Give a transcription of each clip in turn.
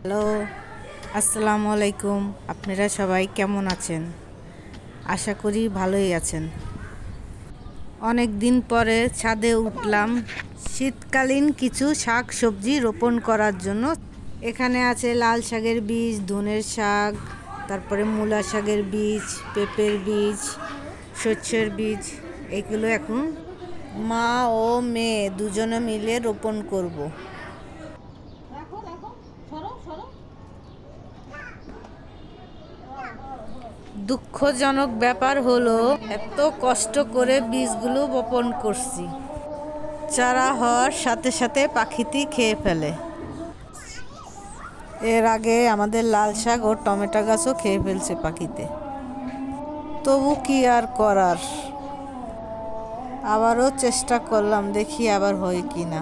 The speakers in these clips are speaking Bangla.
হ্যালো, আসসালামু আলাইকুম। আপনারা সবাই কেমন আছেন? আশা করি ভালোই আছেন। অনেক দিন পরে ছাদে উঠলাম শীতকালীন কিছু শাক সবজি রোপণ করার জন্য। এখানে আছে লাল শাকের বীজ, ধনের শাক, তারপরে মূলা শাকের বীজ, পেঁপের বীজ, শস্যের বীজ। এগুলো এখন মা ও মেয়ে দুজনে মিলে রোপণ করব। দুঃখজনক ব্যাপার হলো এত কষ্ট করে বীজগুলো বপন করছি, চারা হওয়ার সাথে সাথে পাখিতে খেয়ে ফেলে। এর আগে আমাদের লাল শাক ও টমেটো গাছও খেয়ে ফেলছে পাখিতে। তবু কি আর করার, আবারও চেষ্টা করলাম, দেখি আবার হয় কি না।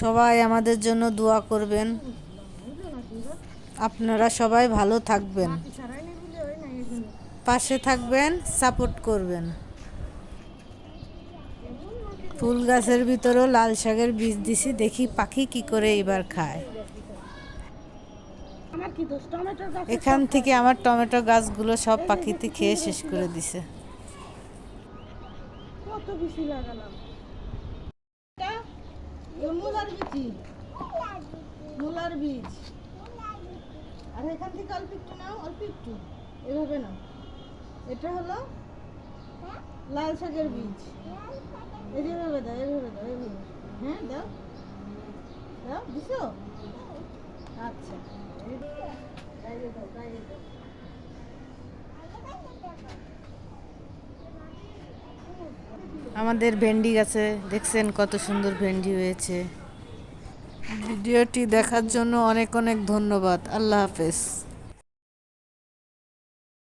সবাই আমাদের জন্য দোয়া করবেন। আপনারা সবাই ভালো থাকবেন, পাশে থাকবেন, সাপোর্ট করবেন। ফুল গাছের ভিতরেও লাল শাকের বীজ দিছি, দেখি পাখি কি করে এবার খায়। এখান থেকে আমার টমেটো গাছগুলো সব পাখিতে খেয়ে শেষ করে দিছে। কত বেশি লাগালাম মূলার বীজ, আর এখান থেকে অল্প একটু নাও, অল্প একটু, এভাবে নাও। এটা হলো লাল শাকের বীজ। এই যেভাবে দাও, এভাবে দাও, এভাবে। হ্যাঁ দাও, দাও, দিছো? আচ্ছা, গাইয়ে দাও, গাইয়ে দাও। আমাদের ভেন্ডি গাছে দেখছেন কত সুন্দর ভেন্ডি হয়েছে। ভিডিওটি দেখার জন্য অনেক অনেক ধন্যবাদ। আল্লাহ হাফেজ।